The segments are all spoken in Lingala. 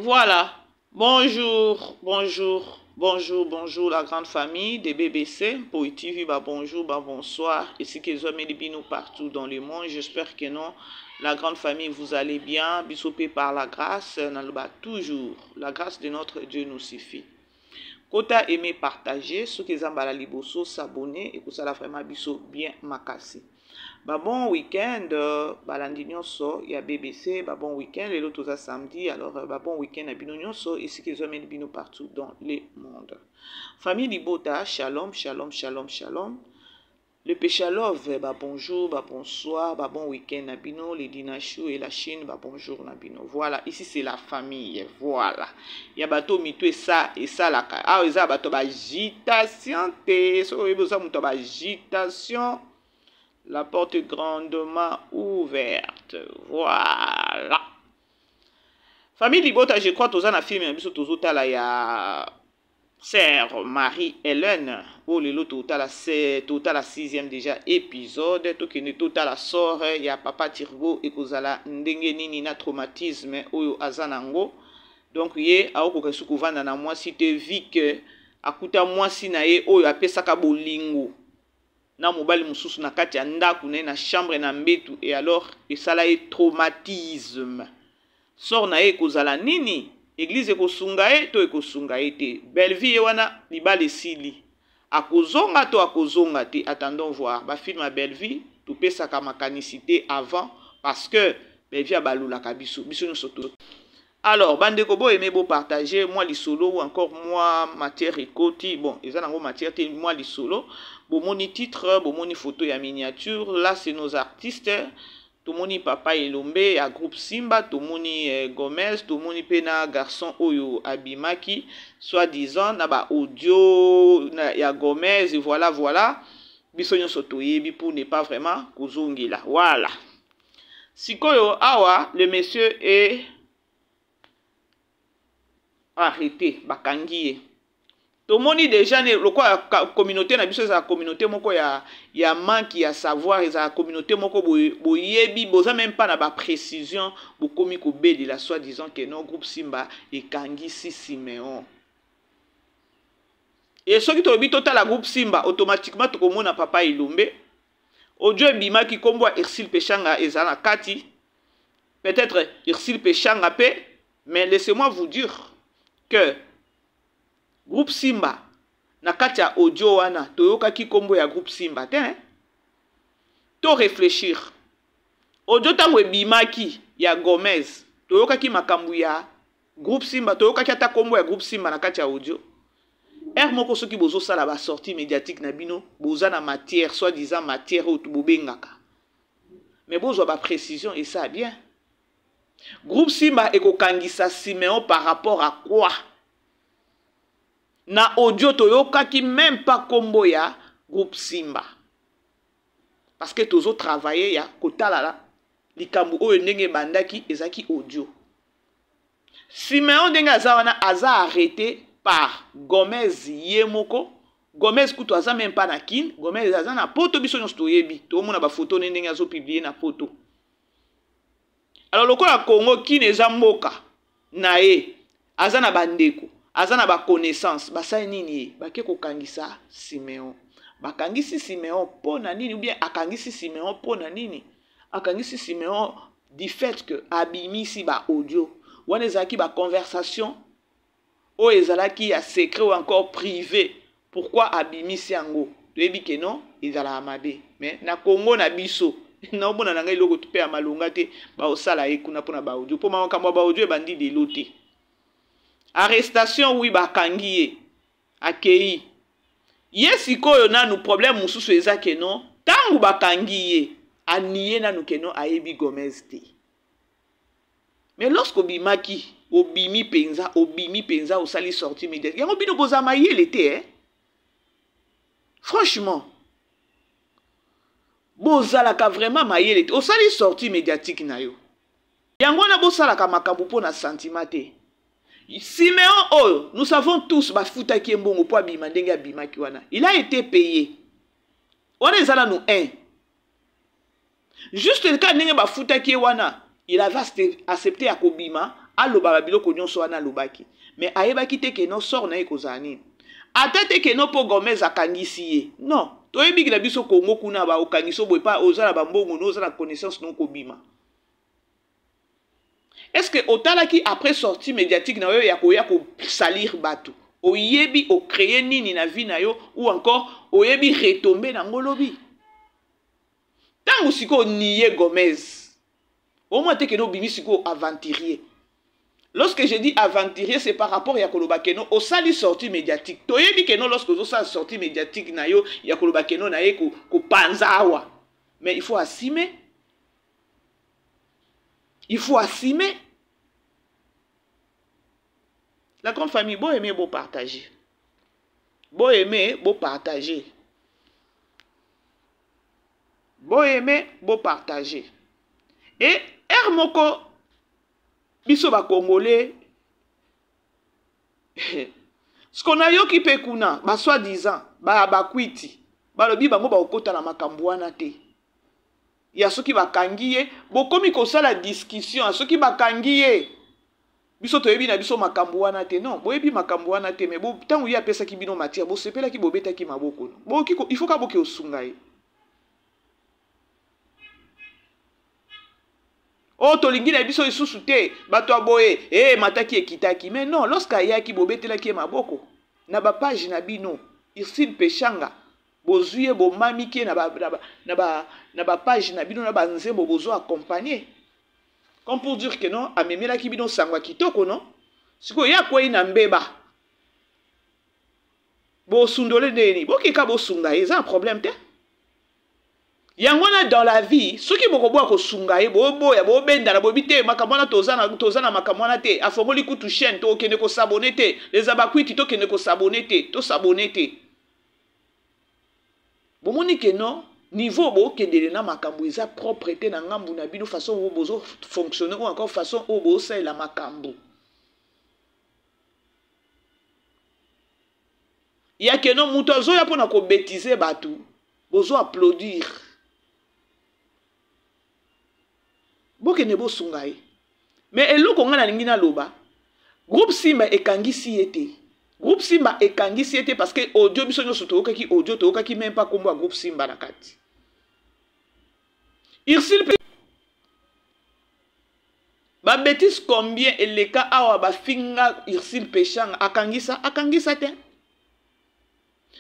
Voilà. Bonjour, bonjour, bonjour, bonjour la grande famille des BBC. Pour TV, bah bonjour, bah bonsoir. Ici que les nous partout dans le monde. J'espère que non. La grande famille, vous allez bien. Bisopé par la grâce. Toujours. La grâce de notre Dieu nous suffit. Kota aimer partager. Ceux qui ont la liboso s'abonner et que ça la vraiment biso bien makasi. Bah bon week-end, balandi nyonso ya BBC, bah bon week-end, les autres samedi, alors bah bon week-end à bino nyonso, ici qu'ils ont bino partout dans le monde. Famille Libota, shalom, shalom, shalom, shalom. Le Péchalove, bah bonjour, bah bonsoir, bah bon week-end à bino, les Dinachou et la Chine, bah bonjour à bino. Voilà, ici c'est la famille, voilà. Il y a bateau mito et ça la ah, il y a bateau agitation, so il y a agitation. La porte est grandement ouverte. Voilà. Famille Libota, je crois que tu as film il y a Sœur Marie-Hélène. Oh, le lot total la sixième déjà épisode. Total la sœur, il y a Papa Tirgo et Kozala ndenge nini na traumatisme oyo azanango. Donc ye aoko kesuku vanda na moi si te vi que akuta moi si na ye oyo apesaka bolingo. Na mobali mususu na kati ya ndaku na chambre na mbetu et alors esala ye traumatisme. Sor na ye kozala nini? Église ekosunga ye to ekosunga ye te. Belle-vie wana libala esili. Akozonga to akozonga te. Attendons voir. Ba film à Belle-vie to pesaka makanicité avant parce que Belle-vie a balulaka biso. Biso nous soto. Alors, bandeko bo aimé beau partager, moi li solo ou encore moi matière ekoti, bon, ils ont matière moi li solo, bon moni titre, bon moni photo et miniature, là c'est nos artistes, tout moni papa Elombe, à groupe Simba, tout moni Gomez, tout moni pena garçon oyo abimaki, soi-disant, na ba audio, ya Gomez, et voilà, bisonyo soto yebi pour ne pas vraiment kozongi là, voilà. Sikoyo awa, le monsieur est arrêté bakangiye tomoni déjà ne lokwa communauté na biso za communauté moko ya manque ya savoir za communauté moko boyebi boza même pas na ba précision bokomi ko beli la soi-disant que non groupe Simba ekangisi Simeon et ceux qui tobi total la groupe Simba automatiquement tokomona papa Ilombe audio ebima ki kombo Ersil Pechanga ezana kati peut-être Ersil Pechanga pe mais laissez-moi vous dire que groupe Simba na kati ya audio wana toyoka ki kombo ya groupe Simba te to réfléchir audio tango ebimaki ya Gomez toyoka ki makambu ya groupe Simba toyoka ki ata kombo ya groupe Simba na kati ya audio moko soki bozo sala ba sortie médiatique na bino boza na matière soi-disant matière ou tubobengaka mais bozo ba précision et ça bien. Groupe Simba ekokangisa Simeon par rapport à quoi? Na audio toyoka ki même pas kombo ya groupe Simba. Parce que tozo travailler ya kotala la likambu oyo ndenge bandaki ezaki audio. Simeon ndenge azawana aza arrêté par Gomez yemoko. Gomez kuto aza même pas na kin, Gomez aza na poto biso nyonso toyebi. To mona ba photo ndenge azo publier na poto. Alors lokola Congo qui neza mboka na ye azana bandeko azana ba connaissance basai nini bake kokangisa Simeon bakangisi Simeon pona nini ou bien akangisi Simeon pona nini akangisi Simeon du fait que abimisi ba audio wana ezaki ba conversation o ezalaki ya secret ou encore privé pourquoi abimisi yango toyebi ke non ezala amabe mais na Congo na biso na obona na ngai loko tupe ya malunga te ba osala ekuna pona ba audio po makambo ba audio bandi de loté arrestation oui bakangiye akei yesikoyo nanu problème mususu ezake non tangu bakangiye aniye nanu keno ayebi Gomez te mais lorsque obimi penza osali sortie médiatique yango bino bozama yele te franchement bozalaka vraiment mayele te osali sortie médiatique na yo yango na bosalaka makambo po na sentiment te Simeon oyo nous savons tous bafutaki mbongo po abima ndenge abimaki wana il a été payé wana ezala nous juste le cas ndenge bafutaki wana il avait accepté à kobima aloba biloko nyonso wana alobaki mais ayebaki te ke no sort na ye kozala nini ata te ke no mpo Gomez akangisi ye non toyebiki na biso Kongo kuna baokangisi boye pa oza na bambongo no oza na connaissance no kobima. Est-ce que otalaki après sortie médiatique na yo ya koya ko salir bato oyebi o créer nini na vie na yo ou encore oyebi retomber na ngolobi tango siko nié Gomez au moins te que no bimi siko aventurier. Lorsque je dis aventurier, c'est par rapport à Koloba Keno, au sali sortie médiatique. Toyebi Keno, lorsque vous avez sortie médiatique, na yo, ya Koloba Keno, na ye ko panzawa. Mais il faut assumer. Il faut assumer. La grande famille, beau aimer, beau partager. Beau aimer, beau partager. Beau aimer, beau partager. Et Hermoko, biso ba Congolais, ce qu'on a yo ki pe kuna, ba soi-disant, ba kwiti, ba lobi bango ba okota na makambo wana te. Ya soki ba kangiye, bokomi kosala discussion, soki ba kangiye. Biso toyebi na biso makambo wana te, non, boyebi makambo wana te, mais bo tango ya pesa ki bino matière, bo sepela ki bobeta ki maboko. Bo ki il faut ka boke osunga ye. Oh, tolingi na biso isusu te, bato aboye, mataki ekitaki. Mais non, lorsque ayaki bobetela ki maboko, na ba page na bino, Irsile Peshanga, bozuye bo mami ki na ba page na bino na ba nzembo bozo accompagner. Comme pour dire que non, amemela ki bino sangwa kitoko non? Siko ya kwa ina mbeba. Bo sundole neni, bo kika bo sunga, c'est un problème te? Yangona dans la vie, ceux qui boko boa ko sunga ye bo ya bo benda na bobite makamwana tozana makamwana te afongoli kutu chaîne to kene ko s'abonner te les abakwiti to kene ko s'abonner te to s'abonner te bomoni ke non niveau bo kendele na makambo eza propreté na ngambu na bino façon o bozo fonctionner ou encore façon o bo sa la makambo ya ke non muto zo ya pona ko bêtiser batu bozo applaudir. Boke nebo sungai. Mais eloko nga na lingina loba. Groupe Simba ekangisi yete. Groupe Simba ekangisi yete parce que audio biso nyoso toka ki audio toka ki même pas kombo groupe Simba na kati. Irsile ba bêtise combien eleka awa ba finga Irsile Peshanga akangisa te.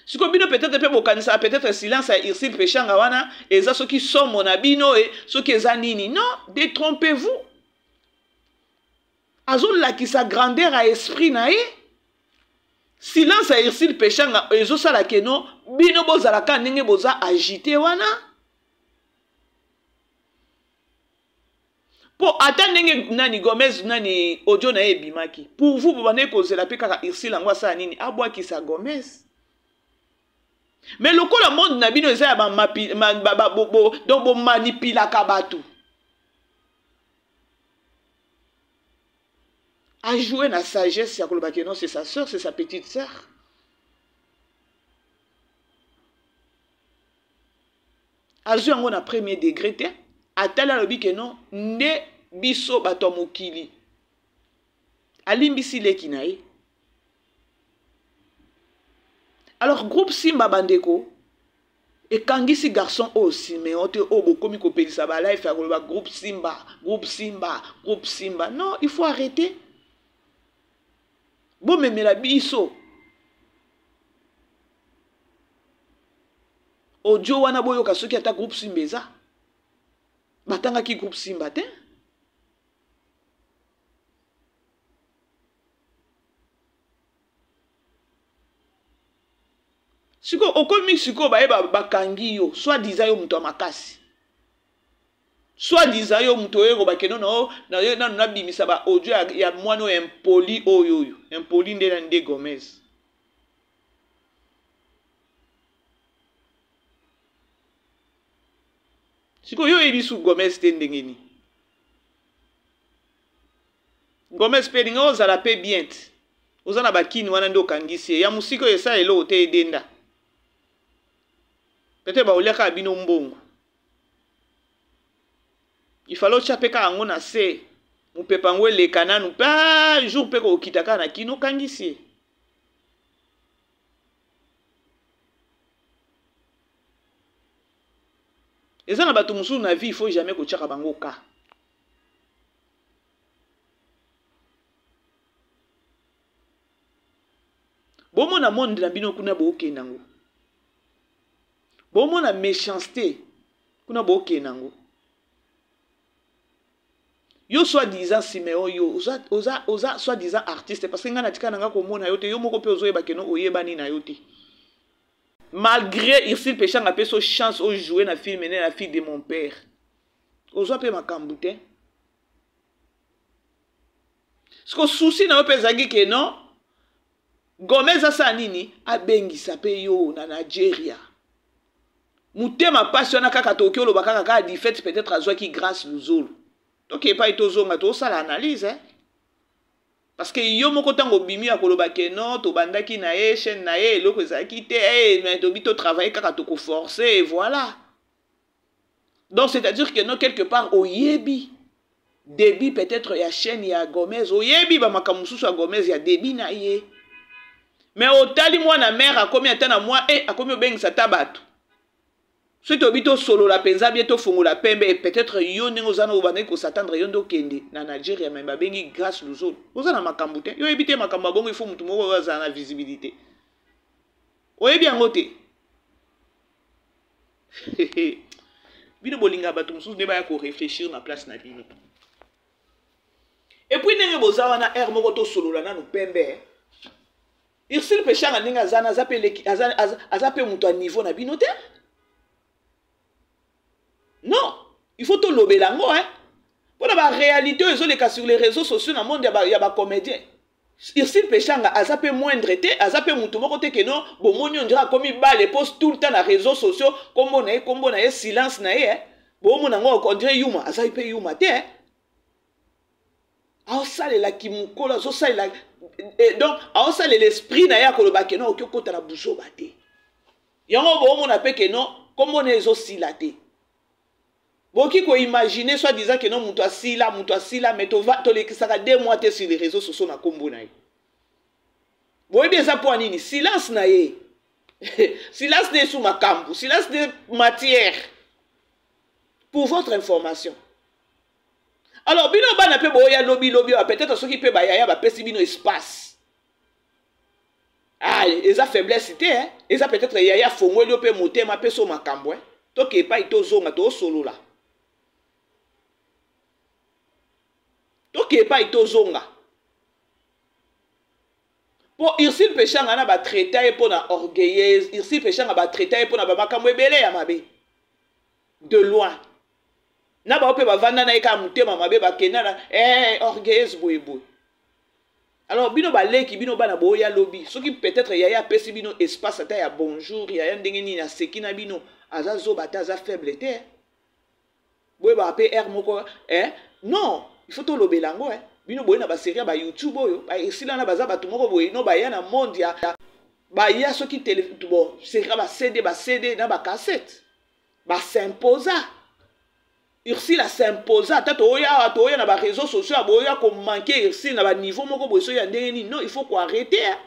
Siko bino peut-être pe bokanisa peut-être silence à Irsile Peshanga wana eza soki somo na bino e soki eza nini non détrompez-vous azol la ki sa grandeur à esprit na e silence à Irsile Peshanga ezo sala ke non bino bozala ka ndenge boza agité wana po ata ndenge nani Gomez nani audio na e bimaki pour vous bobane kozela pe kaka Irsile ngwa sa nini abwa ki sa Gomez. Mais le coup, le monde n'a pas de donc manipuler kabatu. A jouer na sagesse, non, c'est sa soeur, c'est sa petite soeur. A jouer en a premier degré, a tel alobi que non, ne biso bato mokili. Alimbisi le kinaï. Alors, groupe Simba Bandeko, et kangisi garçon aussi, mais on te komi ko pelisa ba life ya groupe Simba. Non, il faut arrêter. Bon, mais la biso. Audio wana boyo kasoki ata groupe Simba eza. Batanga ki groupe Simba te. Siko okomi siko bakangi yo soit disant yo muto makasi soit disant yo muto yo bakeno na bimisa ba audio ya mwana impoli oyo impoli nde Gomez siko yo ebisu Gomez te ndengeni Gomez pe ninga ozala pe bien ozana bakini wana ndo kangisi ya musiko esa elo te edenda. Peut-être ba oliaka abino mbongo. Il fallait chapeka ango na se Mupepa ngwe leka nanu pa jour pe ko kitaka na kino kangisi. Eza na bato mususu na vie il faut jamais ko tchaka bango ka. Bomo na monde na bino kuna bo kenango. Bomo na méchanceté kuna bo kenango. Yo soi-disant Siméon yo oza soi-disant artiste parce que ngana tika nanga ko mona yo te yo moko pe ozoyeba keno oyebani na yo te. Malgré Ursule Péchang a so chance au jouer na film et la fille de mon père. Ozo pe makambu te. Ce que souci na yo pe zangi ke non Gomez asa nini abengisa pe yo na Nigeria. Mutema passion na kaka Tokyo lo bakaka ka di fait peut-être azwa ki grâce luzolo. Donc il pas été zonga to ça l'analyse hein. Parce que yo moko tango bimi ya koloba ke non to bandaki na ye chaîne na ye eloko ezaki te mais to bito travailler kaka to ko forcer et voilà. Donc c'est-à-dire que non quelque part oyebi débit peut-être ya chaîne ya Gomez oyebi ba makamususu ya Gomez ya débit na ye. Mais otali mwana mère a combien de temps na moi a combien bengisa tabato. Si tu habites solo la penza bientôt fongo la pembe et peut-être yo nengo zana obane ko s'attendre yondo kende na Nigeria mais ba bengi grâce luzolo. Ozana makambu te. Yo ebite makamba bongo il faut mutu moko azana visibilité. Oyebi yango te. Bino bolinga bato mususu ne ba ya ko réfléchir na place na bino. Et puis nenge bozawa na air moko to solo la na pembe. Ursule Péchang ninga zana azape mutu à niveau na bino te. Non, il faut tout lober lango hein. Pour la réalité, ils ont les cas sur les réseaux sociaux dans le monde il y a des comédiens. Ursule Péchang azape moindre te, azape mutu moko te que non, bon moni on dira comme il bat les posts tout le temps dans les réseaux sociaux, comme on a silence na ye. Bon mon ngo on dirait yuma, azape yuma te. Ah ça la kimukola, ça la donc ah ça l'esprit na ya koloba que non okoko na buzo bate. Yango bon mon appelle que non, comme on est osilate. Boki ko imaginer soit disant que non mutu asila mais to va to lekisaka 2 mois te sur les réseaux sociaux na kombo na ye. Boye bien ça pour nini silence na ye. Silence de sous makambu, silence de matière. Pour votre information. Alors bino bana pe boya lobby peut-être ceux qui peut ba yaya ba pesi bino espace. Ah, eza faiblesse te hein. Eza peut-être yaya fongo lo pe motema pe so makambu hein. To ke pa ito zonga to solo la. Toki pas ito zonga. Pour Ursule Péchang ana ba traiter pour na orgueilleuse, Ursule Péchang ba traiter pour na ba makambo ebele ya mabe. De loin. Na ba ope ba vanda na eka mutema mabe ba kenana orgueilleuse boyeboy. Alors bino ba leki bino bana boya lobby. Ce qui peut-être yaya pesi bino espace ata ya bonjour, yaya ndenge ni na sekina bino azazo bata za faible te. Boye ba pe air moko non. Il faut tout le belango hein. Bino boye na ba série ba YouTube oyo ba esila na baza batu moko boye no ba ya na monde ya ba ya soki télé bon série ba CD na ba cassette ba s'imposa Ursule s'imposa tato oya na ba réseaux sociaux boya ko manquer Ursule na ba niveau moko boye so ya ndenge ni non il faut ko arrêter hein.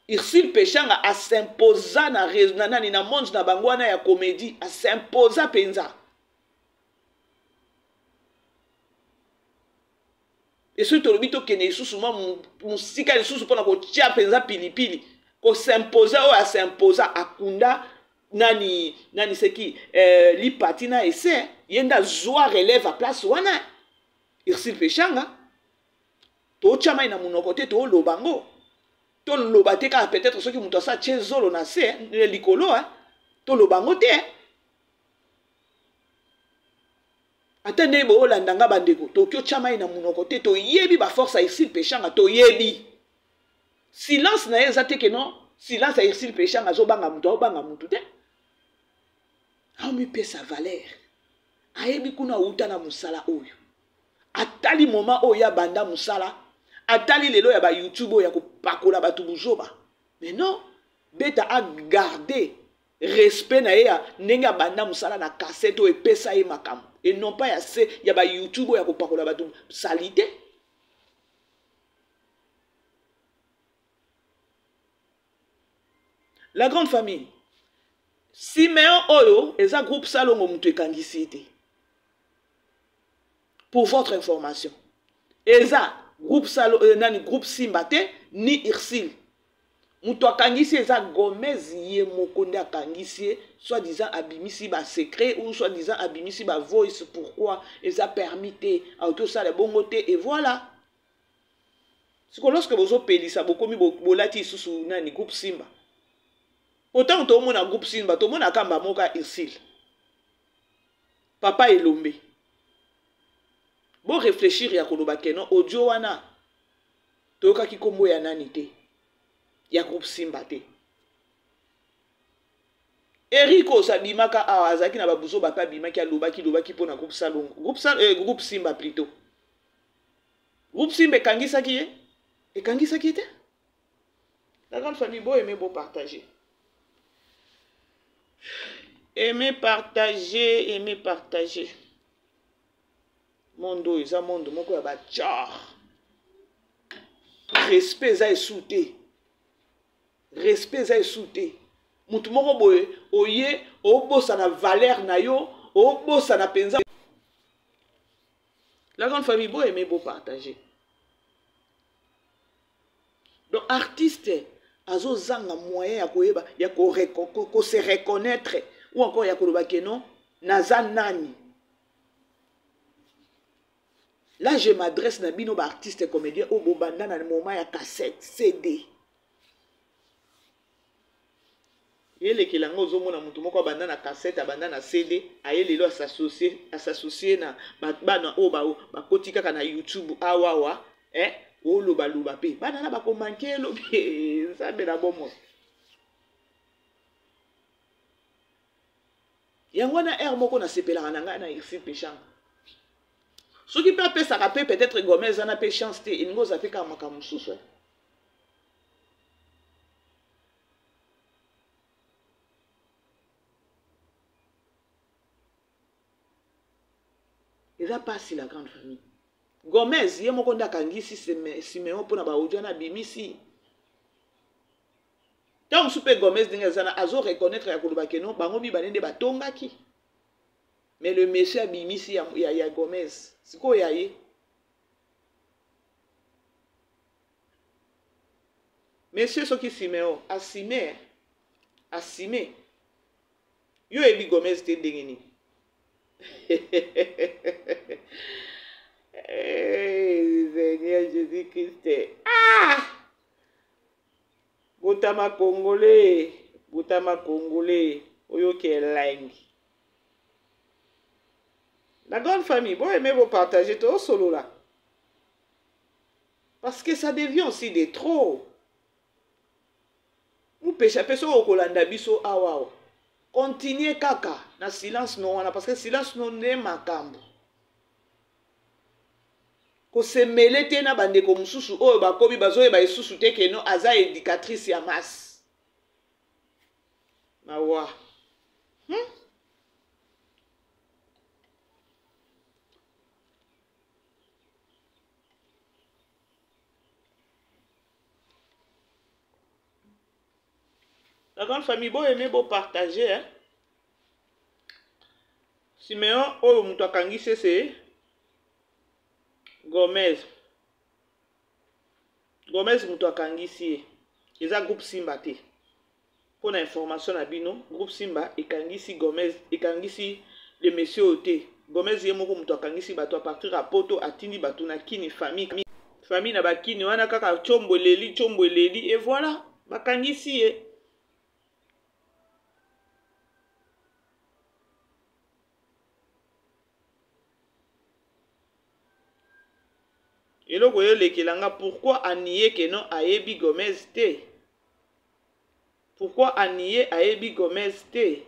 Ursule Péchang a s'imposa na monde na bango na ya comédie a s'imposa penza. Et surtout le bito kene sousuma musika susu pona ko tia penza pilipili ko s'imposer ou a s'imposer akunda nani seki li patina ese yenda zoa relève à place wana Ursule Péchang to chama ina munoko te to lobango to lobate ka peut-être ceux qui muto sa chezolo na se likolo to lobango te Attendez, bo landanga bandeko Tokyo chama ina munoko te to yebi ba force a Ursule Péchang to yebi. Silence na yeza te que non, silence a Ursule Péchang azo banga mutu te. A mi pe sa valeur. Ayebi kuna uta na musala oyo. Atali moment oya banda musala, atali lelo ya ba YouTube ya ko pakola batu buzoba. Mais non, beta a garder respect na ya nenga banda musala na cassette o epesa ye makambo. et non pas il y a YouTube ya kopakola bato salité. La grande famille. Siméon Oyo, et ça groupe Salongo Moutou Kangisi. Pour votre information. Et ça, groupe groupe Simbate, ni Irsil. Moutou Kangisi, et ça Gomez yé mokonde Kangisi, soit-disant abimisi ba secret, ou soit-disant abimisi ba voice, pourquoi, et ça permité, à tout ça, les bons côtés, et voilà. C'est que lorsque vous avez ça, vous avez bolati sous nani groupe Simba. Autant tout le monde a groupe Simba, tout le monde a kamba moka Irsil. Papa Elombe. Bon réfléchir ya koloba keno audio wana. Toka ki kombo ya nani te. Ya groupe Simba te. Eriko sabimaka awazaki na babuzo bapa bimaki lobaki pona groupe Salongo. Groupe Simba plutôt. Groupe Simba kangisa ki ye? Et kangisa ki te? La grande famille beau aimer beau partager. Aimer partager, aimer partager. Mondo, isa mondo, moko ya bachar. Respect za esouté. Respect za esouté. Mutu moko boye, oye, obosa na valeur na yo, obosa na penza. La grande famille beau aimer beau partager. Donc artiste, azo zanga moyen ya koyeba, ya ko se reconnaître. Ou encore ya koloba keno naza nani. Là je m'adresse na bino ba artiste comédien au bobanda na moment ya cassette CD. Yele kilango ozomona mutu moko banda na cassette abanda na CD ayelelo associer na bana o ba koti kaka na YouTube awawa o loba pe bana na ba ko manquer lobi ça be na bomo. Yango na air moko na sepelaka na nga na ici péchant. Ce qui peut appeler ça rappelle peut-être Gomez en a peu chance te il ngoza pe kama kamususu. Et ça passe la grande famille. Gomez ye moko nda kangisi Siméon pona ba audio na bimisi. Tant soupe Gomez dinga zana azo reconnaître ya koloba keno bango bi banende batongaki. Mais le monsieur a bimisi ya Gomez. Siko ya ye. Monsieur soki Siméon asime. Yo ebi Gomez te dengeni. Seigneur Jésus-Christ. Ah! Botama Congolais. Oyo ke langue. La grande famille, bon, aimez vous partager tout solo là. Parce que ça devient aussi de trop. Nous péchons au Kolanda biso awa. Continuez kaka na silence non parce que silence non n'est makambo. Ko se mêler te na bande ko mususu oyo bakobi bazoye ba isusu te ke no aza éducatrice ya masse. Mawa. La grande famille, beau aimer, beau partager. Hein? Siméon, oh, moutou kangisi, c'est Gomez. Gomez, moutou kangisi. Ils ont groupe Simba. Pour l'information, groupe Simba, et kangisi Gomez, et kangisi le monsieur Oté. Gomez, il y a moutou kangisi, bato à partir à Poto, à Tini, bato na kini, famille. Famille na bakini, wana kaka chombo leli, et voilà. Bakangisi, Et là, vous voyez, pourquoi Aniye que non Ayebi Gomez te? Pourquoi Aniye Ayebi Gomez te?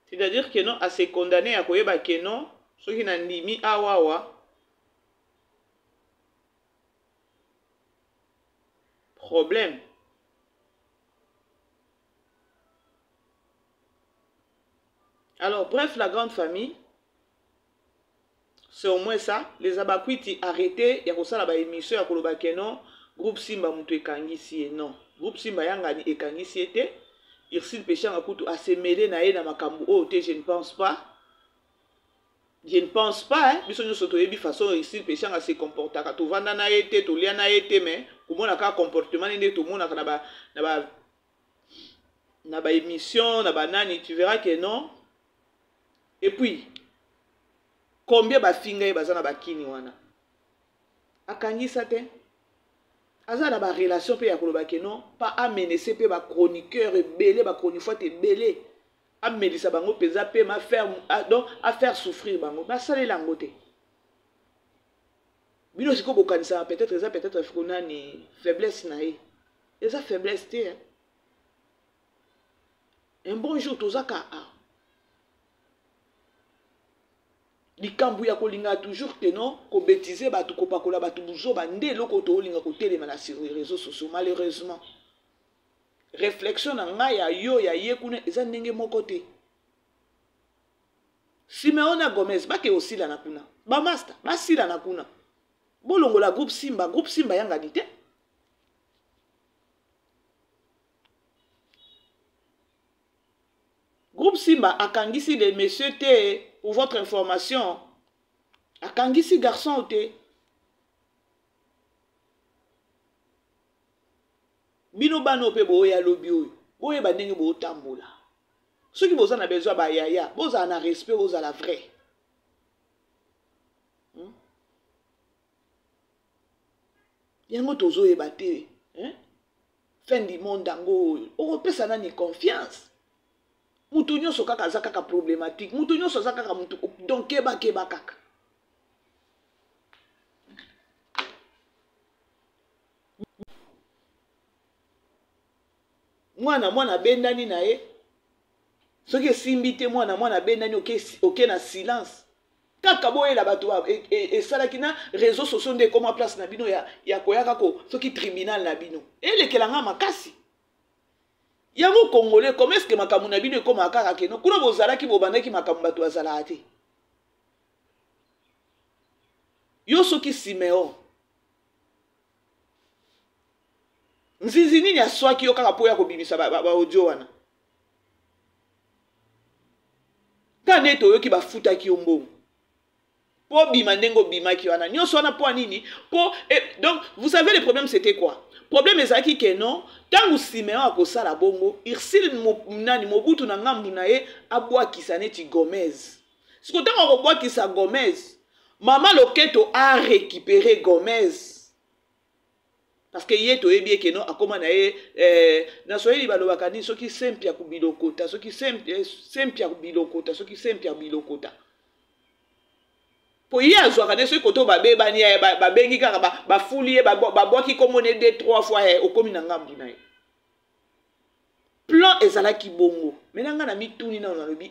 C'est-à-dire que non, à se condamner à koyeba que non, ceux qui n'ont mis awawa. Problème. Alors, bref, la grande famille, c'est au moins ça. Les Abakwiti arrêtés, il y a ça là émission, il y a que non, groupe Simba Moutou Ekangisi, non. Groupe Simba Yangani Ekangisi était, il s'il péché en couteau à se mêler na makambu, oh, je ne pense pas. Je ne pense pas, hein. Bisogno soto yebi façon ici péché à se comporter. Quand tu vas dans na été, tu lia na été, mais comment on a un comportement, tout le monde a na ba émission, na ba nani, tu verras que non. Et puis, combien ba finga baza na ba kini wana? Akangisa te. Aza na ba relation pe ya koloba ke non, pas amener pe ba chroniqueur belé, ba chroniqueur te belé. Amelisa bango peza pe ma faire donc à faire souffrir bango. Ba sale lango te. Bino siko bokanisa peut-être fona ni faiblesse na ye. Eza faiblesse te. Hein? Un bon jour tozaka likambu ya kolinga toujours te non ko bêtiser batu ko pakola batu buzo bande loko to linga ko telema sur les réseaux sociaux malheureusement réflexion na nga ya yo ya ye kuna eza ndenge moko te Simeona Gomez bake osila na kuna ba master basila na kuna bolongo la groupe Simba yanga dite groupe Simba akangisi les messieurs te pour votre information akangisi garçon te bino bano pe boya lobi oyo boye bandenge bo tambola ceux qui boza na besoin ba yaya boza na respect boza la vrai yango tozo yeba te fin du monde dango o pesa na ni confiance mutu nyonso kaka aza kaka problématique mutu nyonso aza kaka mutu donc keba kaka mwana bendani na ye soki esimbi te mwana bendani oke na silence kaka boyela bato esalaki na réseaux sociaux nde ekoma place na bino ya koyaka ko soki tribunal na bino elekelanga makasi yango congolais comment est-ce que makambo na bino ekoma kaka keno kuna bozalaki bobandaki makambo bato bazalaka te yo soki Simeon nzizi nini aswaki yo kaka po ya kobimisa ba audio wana kane to yoki bafutaki yo mbongo po bima ndengo bimaki wana nyonso wana po nini po donc vous savez le problème c'était quoi problème ezaki ke non tangu Simeon akosala bongo irsil nani mobutu na ngambu na ye abwakisa neti Gomez siko tango akobwakisa Gomez Mama Loketo a récupéré Gomez parce que ye to yebi ke non akoma na ye na soyeli balobaka ni soki sempia kubilokota soki sempia kubilokota soki sempia bilokota po ye azwaka ne soki koto babebani ye babengi kaka bafuli ye babwaki komone 2-3 fois okomi na ngambu na ye plan ezalaki bongo menanga na mituni na nalobi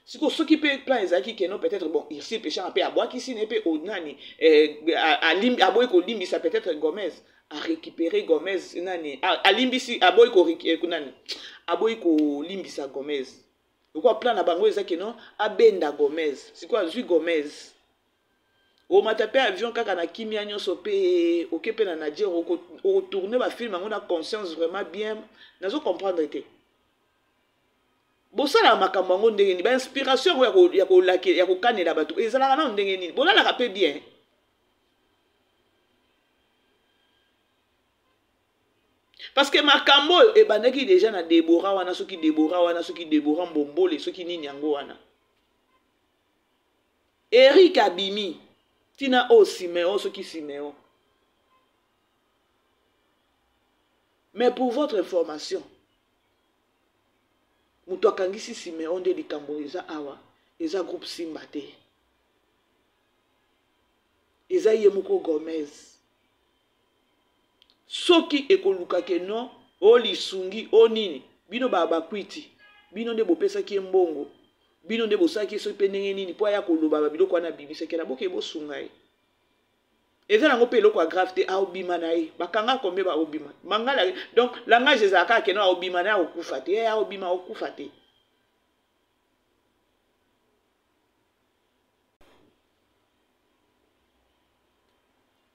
siko soki pe plan ezalaki keno peut-être bon ici péchant pe abwakisi ne pe onani aboyi kolimbisa peut-être Gomez a récupéré Gomez nani alimbisi aboyi ko nani aboyi kolimbisa Gomez quoi plan na bango ezaki non abenda Gomez siko azwi Gomez o matape avion kaka na kimia nyonso pe okepe na Niger o tourner ba film on a conscience vraiment bien nazo comprendre te bosala makambo ngo ndenge ni ba inspiration ya ko laki ya ko kanela bato ezala na ndenge ni bolala ka pe bien parce que makambo e bandaki déjà na Deborah wana soki Deborah mbombole soki nini yango wana Eric abimi tina o Simeon soki Simeon mais pour votre information mutu akangisi Simeon de likambo eza awa eza groupe Simba te eza ye moko Gomez soki ekoluka ke non o lisungi o nini bino bakwiti bino nde bopesaki mbongo bino nde bosaki so pe ndenge nini po ya koloba biloko wana bibisaki na boke bosunga ye eza nango pe eloko ya grave te aobima na ye bakanga kombe baobima mangala donc langage ezalaka ke non aobima na ye akokufa te ye aobima akokufa te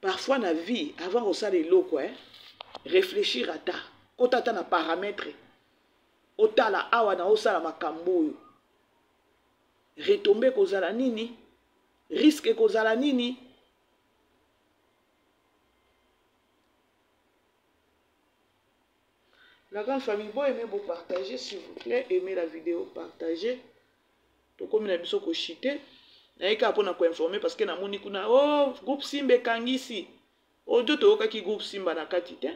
parfois na vie avant kosala eloko réfléchir ata kota ata na paramètre otala awa na osala makambo oyo retombe kozala nini risque kozala nini. La grande famille, bon aimez vous partager s'il vous plaît, aimez la vidéo, partagez. To comme na biso ko chité na eka pona ko informer parce que na moni kuna oh groupe Simba kangisi audio to yoka ki groupe Simba na kati te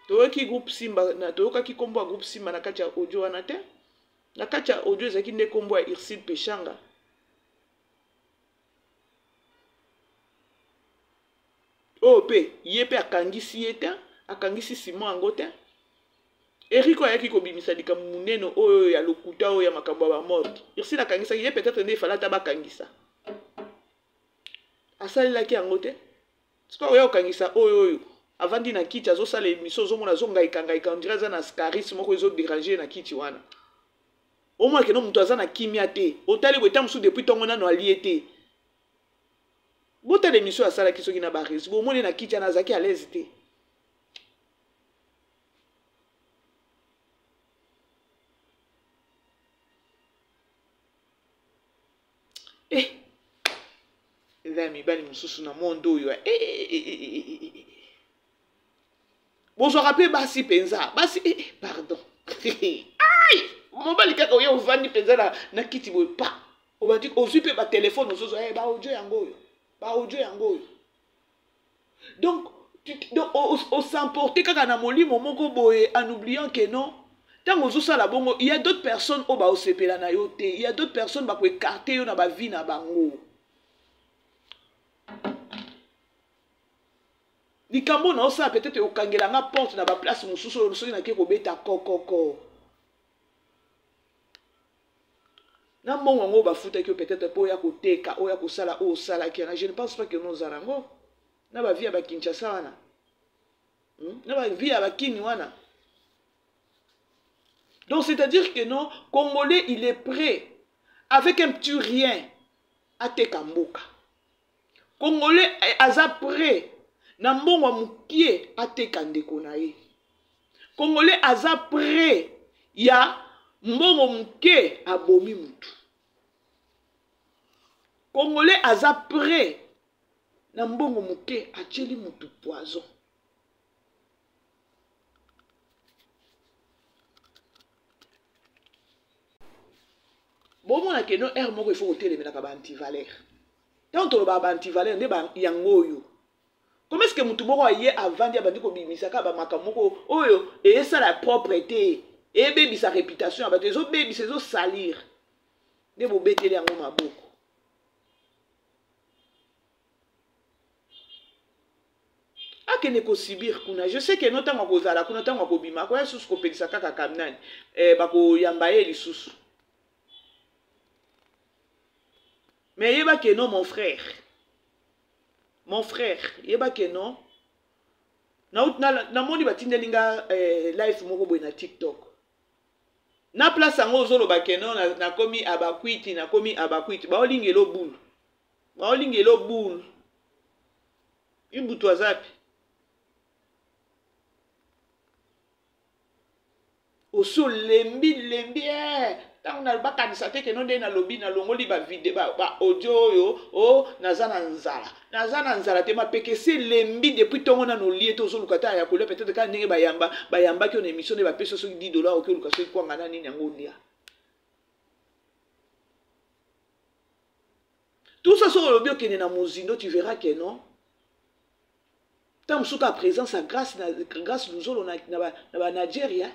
to yoki groupe Simba na to yoka ki kombo groupe Simba na kati ya audio wana te na kati ya audio ezaki nde kombo ya Irsid Peshanga oh pe yepe akangisi yete akangisi Simon ango te Eriko ayaki kobimisa likambo muneno oyo ya lokuta oyo ya makambo ya mort. Irsi na kangisa ye peut-être ne fala taba kangisa. Asalelaki yango te. Siko oyo kangisa oyo avandi na kiti azosala émission zomona zonga ikanga ikandira za na scaris moko ezo déranger na kiti wana. Au moins que no mutu aza na kimia te. Otali bweta musu depuis tongo nano aliete. Bota l'émission asala kisoki na baris. Bo moni na kiti na zaki à l'aise te. Zami bali mususu na mondo yo bonjour rappelé basi penza basi pardon aïe mon bali kaka yo vandi penza na kiti boy pa o ba dit ozupe ba téléphone ozozo ba audio yango yo donc on s'emporter kaka na molimo moko boye en oubliant que non tant ozosala bongo il y a d'autres personnes o ba osepela na yo te il y a d'autres personnes ba ko écarter yo na ba vie na bango. Likambo na osa peut-être okangela nga porte na ba place mususu soki na ke ko beta kokoko. Na mbongo ngo ba futa ki peut-être po ya koteka oya kosala o sala ki je ne pense pas que nous arango na ba vie ba Kinshasa wana. Na ba vie ba Kini wana. Donc c'est-à-dire que non, Congolais il est prêt avec un petit rien à tekamboka. Congolais aza prêt na mbongo mukie ateka ndeko na ye. Congolais aza prêt ya mbongo mukie abomi mutu. Congolais aza prêt na mbongo mukie acheli mutu poison. Bon mona ke no er moko il faut otelemela ka ba antivaleur. Tant to ba antivaleur ne ba yango yo. Comment est-ce que mutu moko aye avant dia bandi ko bimisa ka ba makamoko oyo et ça la propreté et baby sa réputation ba tezo baby sezo salir ne bo beteli yango maboko. Akene ko sibir kuna je sais que notamment ko zala kuna tango ko bima ko yesu ko pelisa kaka kamnani ba ko yambaye lisusu. Mais yeba que non mon frère. Mon frère, yeba que non. Na moni batindelinga live moko boy na TikTok. Na place ango zolo ba que non na komi abakwiti na komi abakwiti. Ba olingelo boule. Ba olingelo boule. Ibutu azapi. Oso lembi tant na ba kanisa te ke non de na lobby na longoli ba video ba audio yo o nazana nzala te ma peke se lembi depuis tongo na no lié to zoluka ta ya kola peut-être ka ndenge bayamba ki on émission de ba peso so $10 o ke luka so kwa ngana nini yango ndia. Tout ça sur le bio que na muzindo tu verras que non. Tant suka présence à grâce luzolo na ba Nigeria.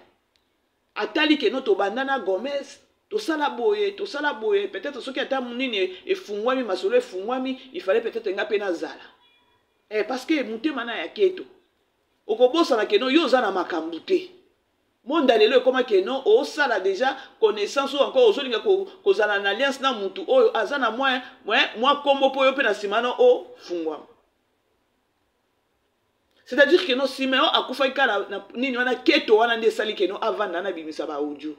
Atali que notre bandana Gomez to sala boye peut-être ce qui ata munini efungwami masolo efungwami il fallait peut-être nga pena zala parce que mutema na ya keto okobosa na keno yo za na makambu te monda lelo koma keno o sala déjà connaissance ou encore ozolinga ko zala na alliance na mutu oyo azana moi kombo po yo pe na simano o fungwami. C'est-à-dire que non Siméon akufa kala na nini wana keto wana nde sali keno avanda na bimisa ba audio.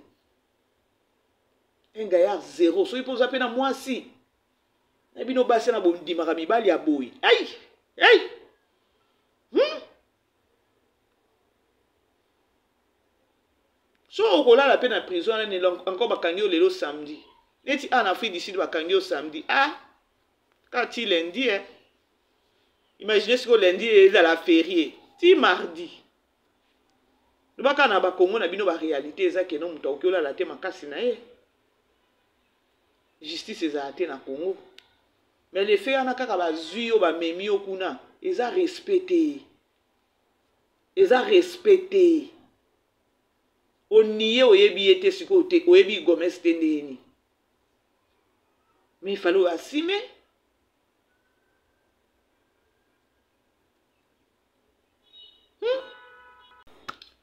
Un gaillard zéro. So il pose à peine à moi si. na bino basi na bondimaka mibali ya boyi. Aïe, aïe. So okolala pe na prison ne encore bakangi yo lelo samedi. Neti en Afrique du Sud bakangi yo samedi. Ah, quand il lundi, hein. Imaginez ce que lundi est à la férié. Ti mardi. Le baka na ba Congo na bino ba réalité ezake no muta okiola la te makasi na ye. Justice ezate na Congo. Mais les faits ana kaka ba zui yo ba memi yo kuna, eza respecté. Eza respecté. Oniye oyebi ete siko te oyebi Gomez tendeni. Mais il fallait assumer.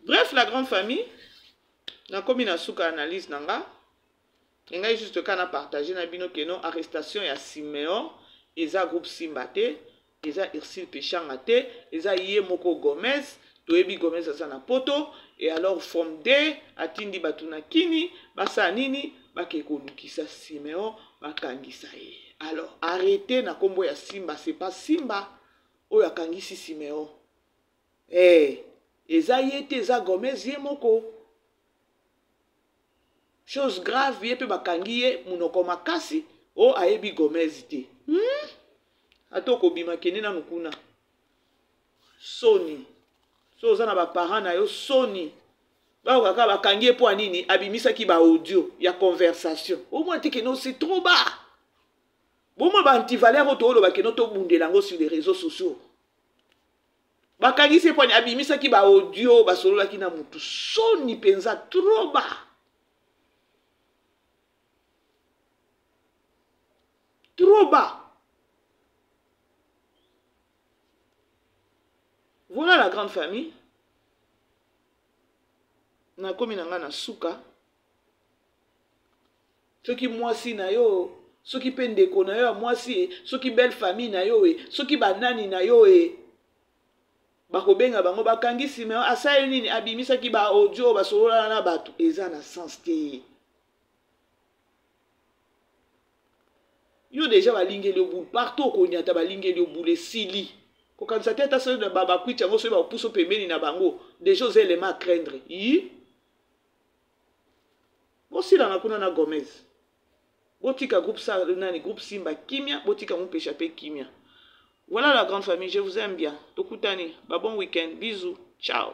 Bref, la grande famille, na komi na suka analyse nanga, ngai juste kana partager na bino que non arrestation ya Siméon, eza groupe Simbate, eza Ursule Péchanga te, eza ye moko Gomez, toyebi Gomez aza na poto, et alors forme D, atindi batuna kini, basa nini, bakeko lukisa Siméon, bakangisa ye. Alors, arrêtez na kombo ya Simba, c'est pas Simba, oyo akangisi Siméon. Eza yete eza Gomez ye moko. Chose grave ye pe bakangi ye munoko makasi o ayebi Gomez te. Atoko bima kene na nukuna. Soni. So za na ba parents na yo soni. Ba kaka bakangi ye po nini abimisa ki ba audio ya conversation. Au moins te keno c'est trop bas. Bon moi ba antivaleur oto lo ba keno to bundelango sur les réseaux sociaux. Bakangi se poni abimisa ki ba audio ba solola ki na mutu soni penza trop bas. Trop bas. Voilà la grande famille. Na komi nanga na suka. Soki mwasi na yo, soki pendeko na yo mwasi, soki belle famille na yo soki banani na yo bakobenga bango bakangi Siméon asali nini abimisa ki ba audio basolola na bato eza na sens te. Yo déjà balingeli obu partout konyata balingeli obu le sili. Ko kanisa teta se de baba kwitcha ngo so ba puso pembeni na bango des choses éléments à craindre. Aussi dans la kuna na Gomez. Botika groupe ça nani groupe Simba kimia botika mon péché kimia. Voilà la grande famille, je vous aime bien. Tokutani, bon week-end, bisous, ciao.